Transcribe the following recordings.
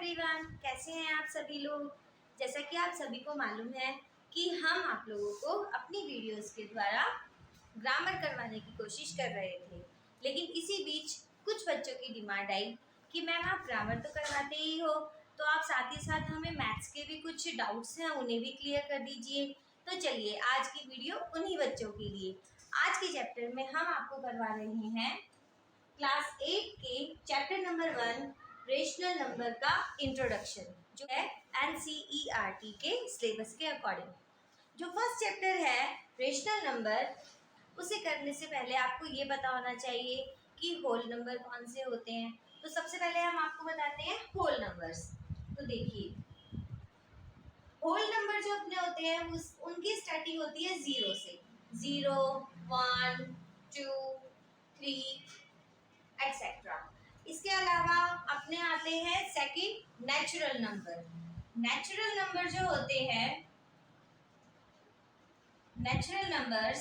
Everyone, कैसे हैं आप सभी लोग। जैसा कि आप सभी को मालूम है कि हम आप लोगों को अपनी वीडियोस के द्वारा ग्रामर करवाने की कोशिश कर रहे थे, लेकिन इसी बीच कुछ बच्चों की डिमांड आई कि मैम आप ग्रामर तो करवाते ही हो, तो आप साथ ही साथ हमें मैथ्स के भी कुछ डाउट्स हैं उन्हें भी क्लियर कर दीजिए। तो चलिए आज की वीडियो उन्हीं बच्चों के लिए। आज के चैप्टर में हम आपको करवा रहे हैं क्लास 8 के चैप्टर नंबर 1 रेशनल नंबर का इंट्रोडक्शन, जो है NCERT के सिलेबस के अकॉर्डिंग। जो फर्स्ट चैप्टर है रेशनल नंबर, उसे करने से पहले आपको ये पता होना चाहिए कि होल नंबर कौन से होते हैं। तो सबसे पहले हम आपको बताते हैं होल नंबर्स। तो देखिए, होल नंबर जो अपने होते हैं उनकी स्टार्टिंग होती है 0 से। 0, 1, 2, 3 एक्सेट्रा। इसके अलावा अपने आते हैं second natural number. Natural number जो होते हैं, नेचुरल नंबर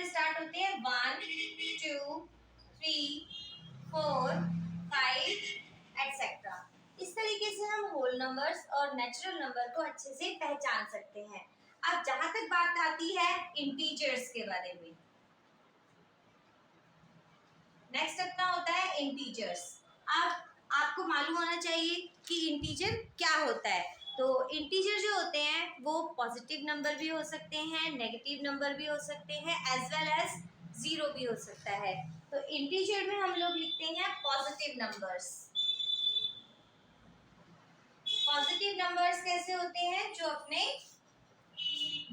स्टार्ट होते हैं 1, 2, 3, 4, 5 एक्सेट्रा। इस तरीके से हम होल नंबर्स और नेचुरल नंबर को अच्छे से पहचान सकते हैं। अब जहां तक बात आती है इंटीजर्स के बारे में, नेक्स्ट अपना होता है इंटीजर्स। अब आपको मालूम होना चाहिए कि इंटीजर क्या होता है। तो इंटीजर जो होते हैं वो पॉजिटिव नंबर भी हो सकते हैं, नेगेटिव नंबर भी हो सकते हैं, एज वेल एज जीरो भी हो सकता है। तो इंटीजर में हम लोग लिखते हैं पॉजिटिव नंबर्स। पॉजिटिव नंबर्स कैसे होते हैं? जो अपने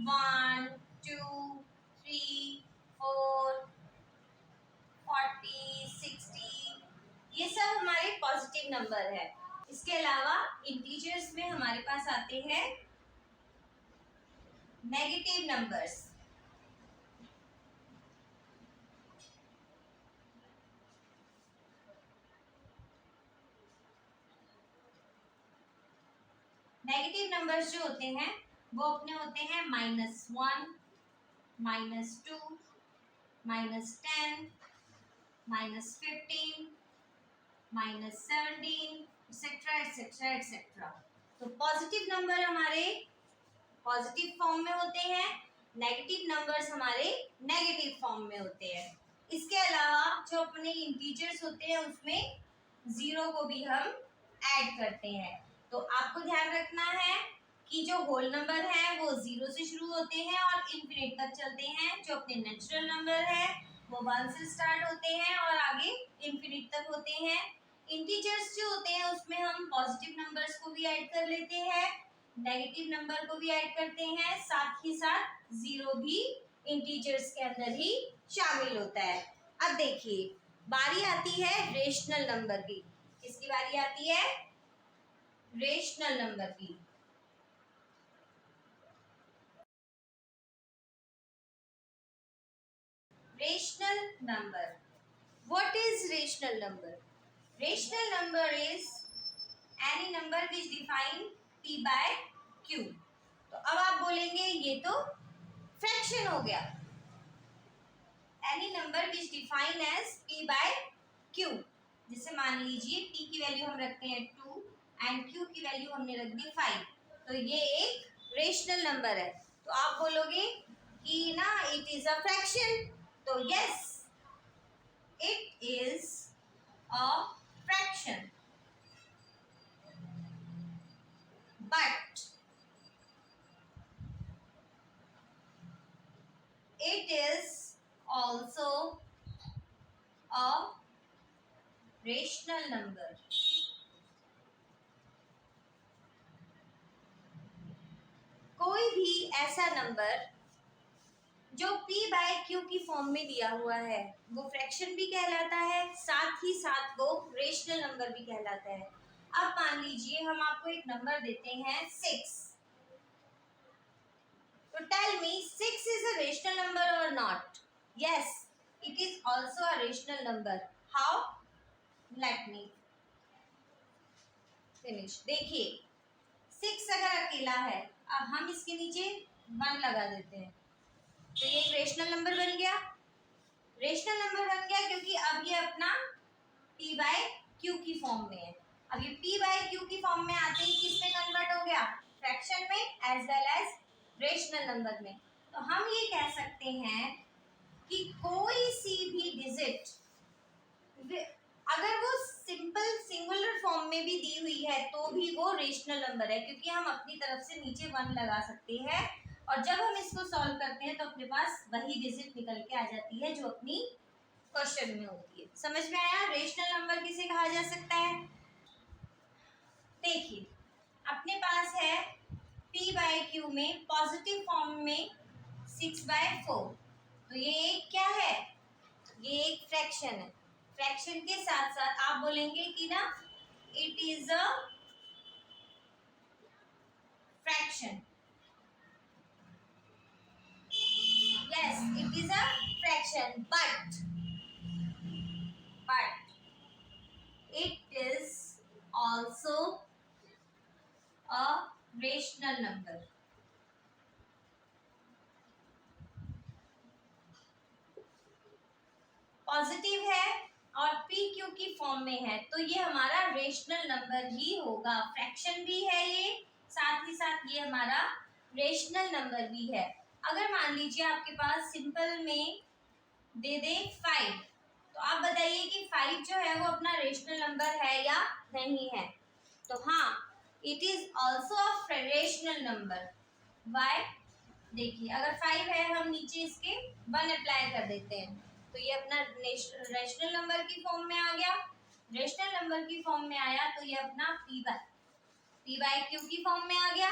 1, 2, 3, 4, 40, 60 ये सब हमारे पॉजिटिव नंबर है। इसके अलावा इंटीजर्स में हमारे पास आते हैं नेगेटिव नंबर्स। नेगेटिव नंबर्स जो होते हैं वो अपने होते हैं -1, -2, -10, -15, -17 एक्सेट्रा एक्सेट्रा एक्सेट्रा। तो पॉजिटिव नंबर हमारे पॉजिटिव फॉर्म में होते हैं, नेगेटिव नंबर्स हमारे नेगेटिव फॉर्म में होते हैं। इसके अलावा जो अपने इंटीजर्स होते हैं उसमें जीरो को भी हम ऐड करते हैं। तो आपको ध्यान रखना है कि जो होल नंबर है वो 0 से शुरू होते हैं और इन्फिनिट तक चलते हैं। जो अपने नेचुरल नंबर है वो 1 से स्टार्ट होते हैं और आगे इन्फिनिट तक होते हैं। इंटीजर्स जो होते हैं उसमें हम पॉजिटिव नंबर्स को भी ऐड कर लेते हैं, नेगेटिव नंबर को भी ऐड करते हैं, साथ ही साथ जीरो भी इंटीजर्स के अंदर ही शामिल होता है। अब देखिए, बारी आती है रेशनल नंबर की। किसकी बारी आती है? रेशनल नंबर की। Rational number, what is rational number? Rational number is any number which define p by q। तो अब आप बोलेंगे ये तो फ्रैक्शन हो गया। Any number which define as p by q। जैसे मान लीजिए p की वैल्यू हम रखते हैं 2 एंड q की वैल्यू हमने रख दी 5, तो ये एक रेशनल नंबर है। तो आप बोलोगे कि ना इट इज अ फ्रैक्शन। तो yes, it is a fraction, but it is also a rational number। कोई भी ऐसा नंबर जो p by q की फॉर्म में दिया हुआ है वो फ्रैक्शन भी कहलाता है, साथ ही साथ वो रेशनल नंबर भी कहलाता है। अब मान लीजिए हम आपको एक नंबर देते हैं 6, तो tell me 6 is a rational number or not? Yes, it is also a rational number. How? Let me finish. देखिए, 6 अगर अकेला है, अब हम इसके नीचे 1 लगा देते हैं, तो ये एक रेशनल नंबर बन गया। रेशनल नंबर बन गया क्योंकि अब ये अपना p by क्यू की फॉर्म में है। अब ये p बाय क्यू की फॉर्म में आते ही किस में कन्वर्ट हो गया, फ्रैक्शन में as well as rational number में। तो हम ये कह सकते हैं कि कोई सी भी डिजिट अगर वो सिंपल सिंगुलर फॉर्म में भी दी हुई है तो भी वो रेशनल नंबर है, क्योंकि हम अपनी तरफ से नीचे 1 लगा सकते हैं और जब हम इसको सॉल्व करते हैं तो अपने पास वही डिजिट निकल के आ जाती है जो अपनी क्वेश्चन में होती है। समझ में आया रेशनल नंबर किसे कहा जा सकता है? देखिए अपने पास है p बाय क्यू में पॉजिटिव फॉर्म में 6/4, तो ये एक क्या है, ये एक फ्रैक्शन है। फ्रैक्शन के साथ साथ आप बोलेंगे कि ना it is a fraction, yes it is a fraction, but it is also a rational number। Positive है और p q की फॉर्म में है तो ये हमारा रेशनल नंबर ही होगा। फ्रैक्शन भी है ये, साथ ही साथ ये हमारा रेशनल नंबर भी है। अगर मान लीजिए आपके पास सिंपल में दे दे 5, तो आप बताइए कि 5 जो है वो अपना रेशनल नंबर है या नहीं है? तो हाँ, it is also a rational number. Why? देखिए अगर 5 है हम नीचे इसके 1 अप्लाई कर देते हैं तो ये अपना रेशनल नंबर की फॉर्म में आ गया। रेशनल नंबर की फॉर्म में आया तो ये अपना p बाय क्यू की फॉर्म में आ गया।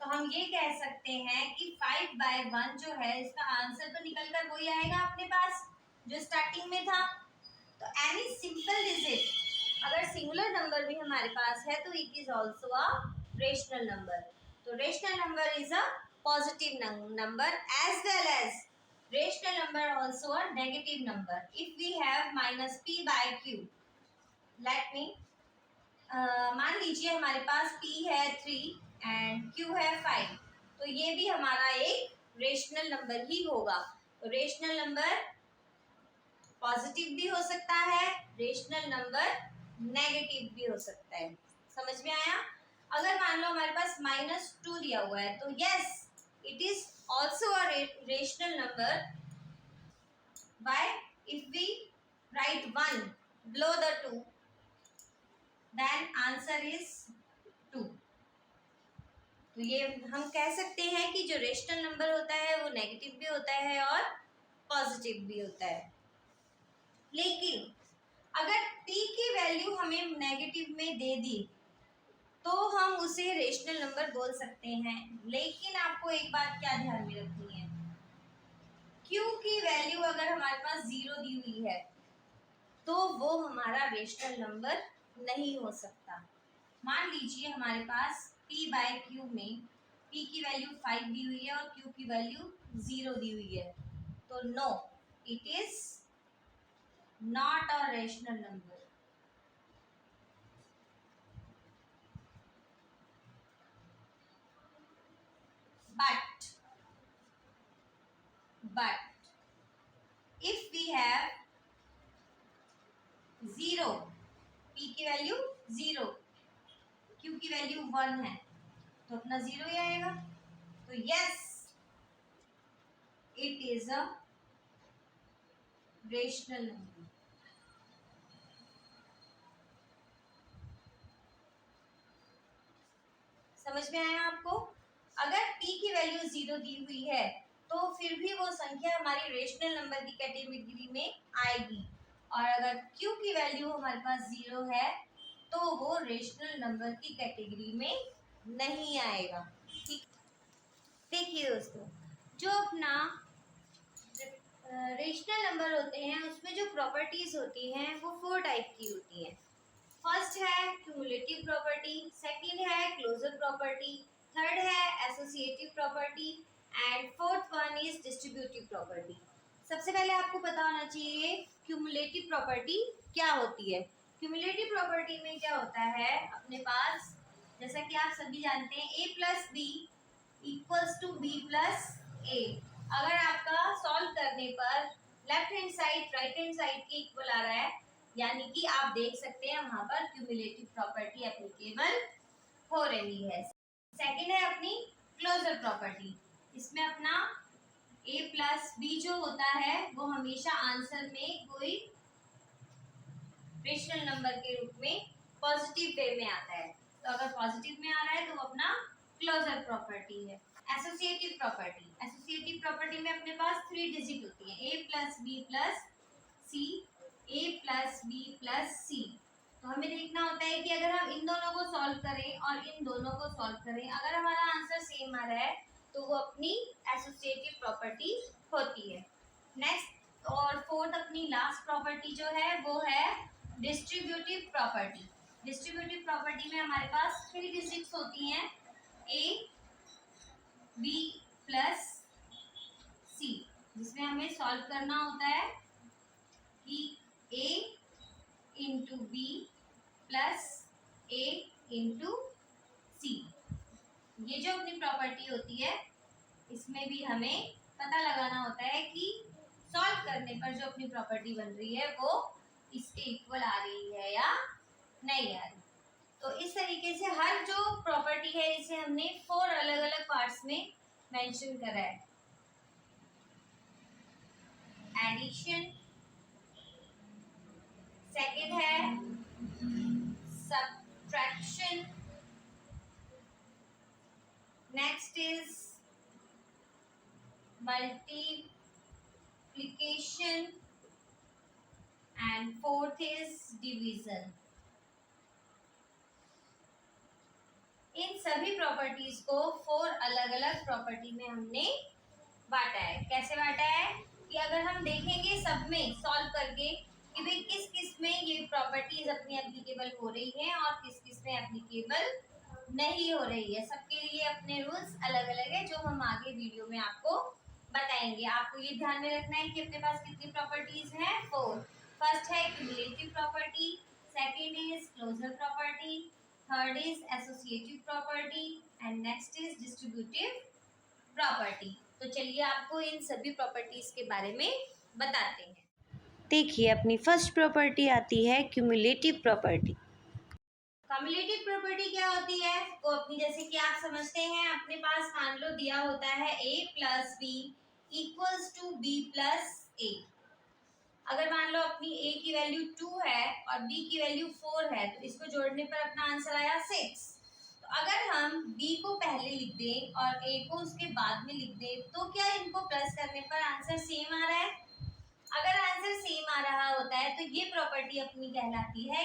तो हम ये कह सकते हैं कि 5/1 जो है इसका आंसर तो निकल कर वही आएगा अपने पास जो स्टार्टिंग में था। तो एनी सिंपल डिजिट अगर सिंगुलर नंबर भी हमारे पास है तो it is also a rational number. तो rational number is a positive number as well as rational number also a negative number if we have minus p by q। Let me मान लीजिए हमारे पास p है 3 and q है 5, तो ये भी हमारा एक रेशनल नंबर ही होगा। तो रेशनल नंबर पॉजिटिव भी हो सकता है, रेशनल नंबर नेगेटिव भी हो सकता है। समझ में आया? अगर मान लो हमारे पास -2 दिया हुआ है तो yes it is also a rational number. By if we write 1 below the 2 then answer is 2। तो ये हम कह सकते हैं कि जो रेशनल नंबर होता है वो नेगेटिव भी होता है और पॉजिटिव भी होता है। लेकिन अगर p की वैल्यू हमें नेगेटिव में दे दी तो हम उसे रेशनल नंबर बोल सकते हैं। लेकिन आपको एक बात क्या ध्यान में रखनी है, q की वैल्यू अगर हमारे पास 0 दी हुई है तो वो हमारा रेशनल नंबर नहीं हो सकता। मान लीजिए हमारे पास p बाय क्यू में p की वैल्यू 5 दी हुई है और q की वैल्यू 0 दी हुई है, तो no it is not a rational number. but if we have 0, p की वैल्यू 0, q की वैल्यू 1 है तो अपना 0 ही आएगा। तो yes it is a rational number. समझ में आया आपको? अगर p की वैल्यू 0 दी हुई है तो फिर भी वो संख्या हमारी रेशनल नंबर की कैटेगरी में आएगी, और अगर q की वैल्यू हमारे पास 0 है तो वो रेशनल नंबर की कैटेगरी में नहीं आएगा। ठीक, देखिए दोस्तों, जो अपना रेशनल नंबर होते हैं उसमें जो प्रॉपर्टीज होती हैं वो 4 टाइप की होती हैं। फर्स्ट है क्यूमुलेटिव प्रॉपर्टी, सेकंड है क्लोजर प्रॉपर्टी, थर्ड है associative property and fourth one is distributive property. सबसे पहले आपको पता होना चाहिए क्यूमुलेटिव प्रॉपर्टी क्या होती है। क्यूमुलेटिव प्रॉपर्टी में क्या होता है, अपने पास जैसा कि आप सभी जानते हैं a plus B equals to B plus A. अगर आपका सॉल्व करने पर left hand side right hand side के इक्वल आ रहा है यानी कि आप देख सकते हैं वहां पर क्यूमुलेटिव प्रॉपर्टी एप्लीकेबल हो रही है। सेकंड है अपनी क्लोजर प्रॉपर्टी। इसमें अपना a प्लस बी जो होता है वो हमेशा आंसर में कोई रेशनल नंबर के रूप में पॉजिटिव वे में आता है। तो अगर पॉजिटिव में आ रहा है तो वो अपना क्लोजर प्रॉपर्टी है। एसोसिएटिव प्रॉपर्टी, एसोसिएटिव प्रॉपर्टी में अपने पास 3 डिजिट होती है, a plus B plus C, a plus B plus C. तो हमें देखना होता है कि अगर हम इन दोनों को सॉल्व करें और इन दोनों को सॉल्व करें, अगर हमारा आंसर सेम आ रहा है तो वो अपनी एसोसिएटिव प्रॉपर्टी होती है। नेक्स्ट और फोर्थ अपनी लास्ट प्रॉपर्टी जो है वो है डिस्ट्रीब्यूटिव प्रॉपर्टी। डिस्ट्रीब्यूटिव प्रॉपर्टी में हमारे पास 3 डिजिट्स होती हैं, a b प्लस सी, जिसमें हमें सॉल्व करना होता है कि a into B plus a into C. ये जो अपनी प्रॉपर्टी होती है इसमें भी हमें पता लगाना होता है कि सॉल्व करने पर जो अपनी प्रॉपर्टी बन रही है वो इसके इक्वल आ रही है या नहीं आ रही। तो इस तरीके से हर जो प्रॉपर्टी है इसे हमने 4 अलग अलग पार्ट्स में मेंशन करा है। एडिशन, सेकंड है subtraction, next is multiplication and fourth is division. इन सभी प्रॉपर्टीज को 4 अलग अलग प्रॉपर्टी में हमने बांटा है। कैसे बांटा है कि अगर हम देखेंगे सब में सॉल्व करके कि भाई किस किस में ये प्रॉपर्टीज अपनी एप्लीकेबल हो रही हैं और किस किस में एप्लीकेबल नहीं हो रही है, सबके लिए अपने रूल्स अलग अलग है जो हम आगे वीडियो में आपको बताएंगे। आपको ये ध्यान में रखना है कि अपने पास कितनी प्रॉपर्टीज हैं, 4। फर्स्ट है cumulative property, second is closure property, third is associative property and next is distributive property. तो चलिए आपको इन सभी प्रॉपर्टीज के बारे में बताते हैं। देखिए अपनी फर्स्ट प्रॉपर्टी आती है क्यूमुलेटिव प्रॉपर्टी। कम्युलेटिव प्रॉपर्टी क्या होती है वो अपनी, जैसे कि आप समझते हैं अपने पास मान लो दिया होता है a plus B equals to B plus A. अगर मान लो अपनी a की वैल्यू 2 है और b की वैल्यू 4 है तो इसको जोड़ने पर अपना आंसर आया 6। तो अगर हम b को पहले लिख दें और a को उसके बाद में लिख दें तो क्या इनको प्लस करने पर आंसर सेम आ रहा है? अगर आंसर सेम आ रहा होता है तो ये प्रॉपर्टी अपनी कहलाती है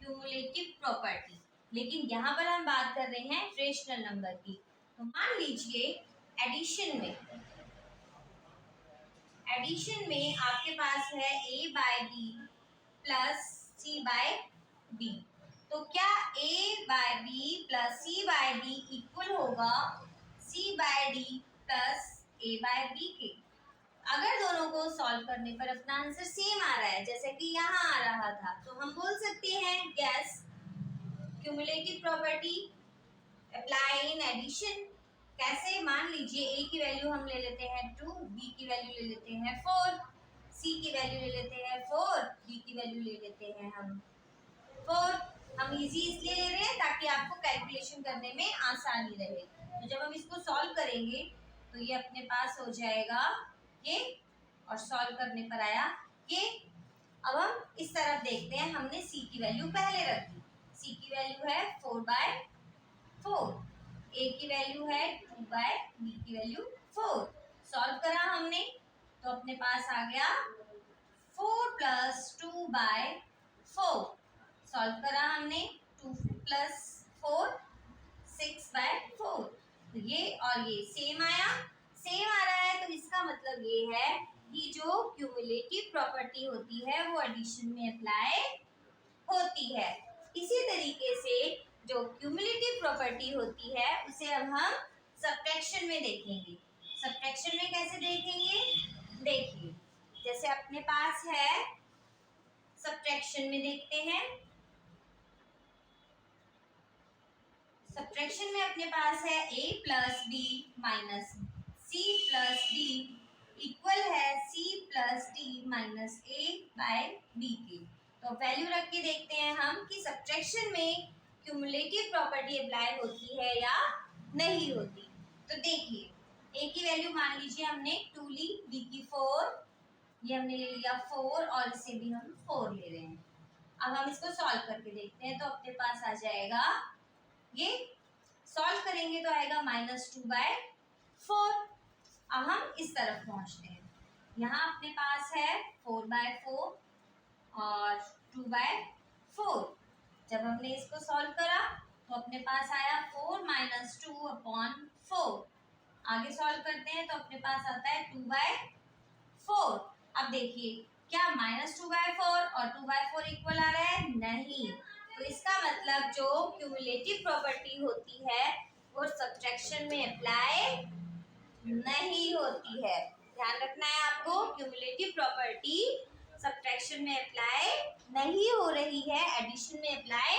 क्यूमुलेटिव प्रॉपर्टी। लेकिन यहाँ पर हम बात कर रहे हैं रेशनल नंबर की। तो मान लीजिए एडिशन में आपके पास है a by B plus C by D. तो क्या a by B plus C by D equal होगा c by D plus a by B के? अगर दोनों को सॉल्व करने पर अपना आंसर सेम आ रहा है जैसे कि यहाँ आ रहा था तो हम बोल सकते हैं guess cumulative property apply in addition. कैसे? मान लीजिए a की वैल्यू हम ले लेते हैं 2, b की वैल्यू ले लेते हैं 4, c की वैल्यू ले लेते हैं 4, d की वैल्यू ले लेते हैं हम 4। हम इजी इसलिए ले रहे हैं ताकि आपको कैलकुलेशन करने में आसानी रहे। तो जब हम इसको सॉल्व करेंगे तो ये अपने पास हो जाएगा ये, और सॉल्व करने पर आया ये। अब हम इस तरफ देखते हैं, हमने c की वैल्यू पहले रख दी। c की वैल्यू है 4/4, a की वैल्यू है 2/, b की वैल्यू 4। सॉल्व करा हमने तो अपने पास आ गया 4 प्लस 2/4। सॉल्व करा हमने 2 प्लस 4 6/4। तो ये और ये सेम आया, सेम आ रहा है तो इसका मतलब ये है कि जो क्यूमुलेटिव प्रॉपर्टी होती है वो एडिशन में अप्लाई होती है। इसी तरीके से जो क्यूमुलेटिव प्रॉपर्टी होती है उसे अब हम सब्ट्रैक्शन में देखेंगे। सब्ट्रैक्शन में कैसे देखेंगे? देखिए जैसे अपने पास है, सब्ट्रैक्शन में देखते हैं। सब्ट्रैक्शन में अपने पास है a plus B minus C plus D equal है c plus D minus a by b के। तो वैल्यू रख के देखते हैं हम कि सब्ट्रैक्शन में क्यूमुलेटिव प्रॉपर्टी अप्लाई होती है या नहीं होती। तो देखिए, ए की वैल्यू मान लीजिए हमने 2 ली, बी की 4, ये हमने ले लिया 4 और इसे भी हम 4 ले रहे हैं। अब हम इसको सॉल्व करके देखते हैं। तो अपने पास आ जाएगा, ये सॉल्व करेंगे तो आएगा -2/4। अब हम इस तरफ पहुंचते हैं। यहाँ अपने पास है 4/4 और 2/4। जब हमने इसको सॉल्व करा तो अपने पास आया 4 - 2/4। आगे सॉल्व करते हैं तो अपने पास आता है 2/4। अब देखिए, क्या -2/4 और 2/4 इक्वल आ रहा है? नहीं। तो इसका मतलब जो क्यूमुलेटिव प्रॉपर्टी होती है वो सब्ट्रैक्शन में अप्लाई नहीं होती है। ध्यान रखना है आपको, क्यूमुलेटिव प्रॉपर्टी सब्ट्रैक्शन में अप्लाई नहीं हो रही है, एडिशन में अप्लाई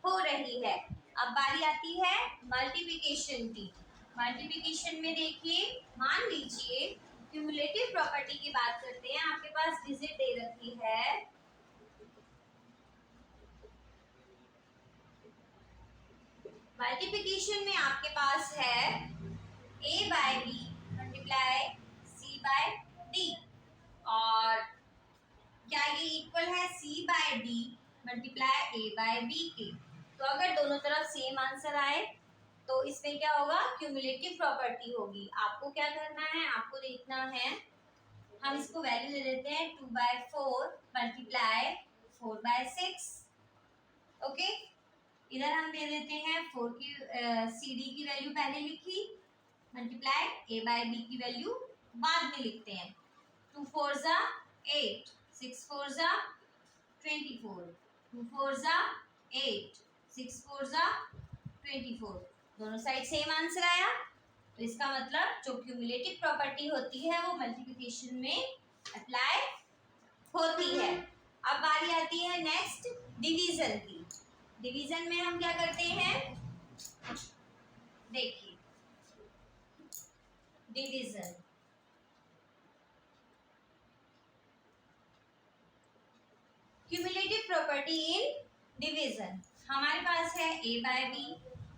हो रही है। अब बारी आती है मल्टीप्लिकेशन की। मल्टीप्लिकेशन में देखिए, मान लीजिए क्यूमुलेटिव प्रॉपर्टी की बात करते हैं। आपके पास डिजिट दे रखी है मल्टीप्लिकेशन में, आपके पास है a/b मल्टीप्लाई c/d और क्या ये इक्वल है c/d मल्टीप्लाई a/b के। तो अगर दोनों तरफ सेम आंसर आए तो इसमें क्या होगा? क्यूमुलेटिव प्रॉपर्टी होगी। आपको क्या करना है? आपको देखना है, हम इसको वैल्यू दे देते हैं 2/4 मल्टीप्लाई 4/6। ओके, इधर हम दे देते हैं 4 की CD की वैल्यू पहले लिखी, मल्टीप्लाई a/b की वैल्यू बाद में लिखते हैं। 2 4 जा 8, 6 4 जा 24, 2 4 जा 8, 6 4 जा 24। दोनों साइड सेम आंसर आया। तो इसका मतलब जो क्यूमुलेटिव प्रॉपर्टी होती है वो मल्टीप्लिकेशन में अप्लाई होती है। अब बारी आती है नेक्स्ट डिवीजन की। डिवीजन में हम क्या करते हैं? देखिए, division, cumulative property in division. हमारे पास है a/b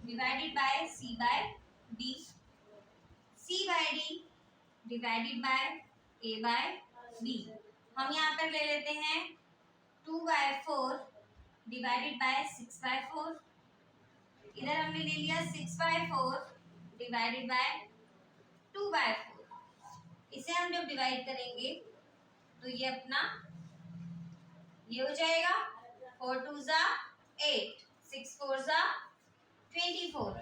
divided by c/d, c/d divided by a/b। हम यहाँ पर ले लेते हैं 2/4 डिवाइडेड बाय 6/4। इधर हमने ले लिया 6/4 डिवाइडेड बाय 2/4। इसे हम जब डिवाइड करेंगे तो ये अपना ये हो जाएगा 4 2 जा 8, 6 4 जा 24,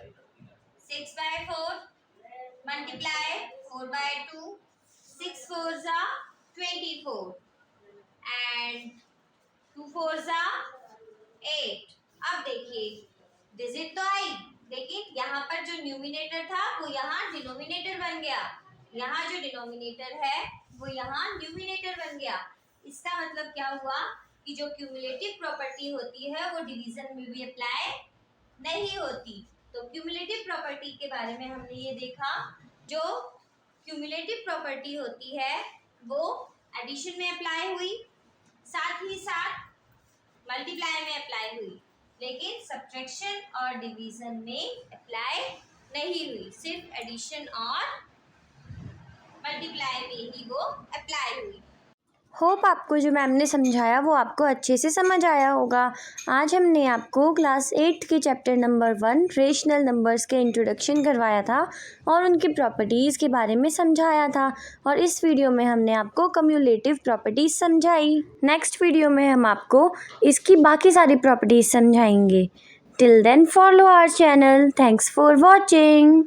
6/4 मल्टीप्लाई 4/2, 6 4 जा 24 एंड 2 4 जा 8। अब देखिए, डिजिट तो आई, लेकिन यहाँ पर जो न्यूमिनेटर था वो यहाँ डिनोमिनेटर बन गया, यहाँ जो डिनोमिनेटर है वो यहाँ न्यूमिनेटर बन गया। इसका मतलब क्या हुआ कि जो क्यूमुलेटिव प्रॉपर्टी होती है वो डिवीजन में भी अप्लाई नहीं होती। तो क्यूमुलेटिव प्रॉपर्टी के बारे में हमने ये देखा, जो क्यूमुलेटिव प्रॉपर्टी होती है वो एडिशन में अप्लाई हुई, साथ ही साथ मल्टीप्लाई में अप्लाई हुई, लेकिन सब्ट्रैक्शन और डिवीजन में अप्लाई नहीं हुई। सिर्फ एडिशन और मल्टीप्लाई में ही वो अप्लाई हुई। होप आपको जो मैम ने समझाया वो आपको अच्छे से समझ आया होगा। आज हमने आपको क्लास 8 के चैप्टर नंबर 1 रेशनल नंबर्स के इंट्रोडक्शन करवाया था और उनकी प्रॉपर्टीज़ के बारे में समझाया था, और इस वीडियो में हमने आपको कम्युलेटिव प्रॉपर्टीज़ समझाई। नेक्स्ट वीडियो में हम आपको इसकी बाकी सारी प्रॉपर्टीज़ समझाएंगे। Till then follow our channel. Thanks for watching.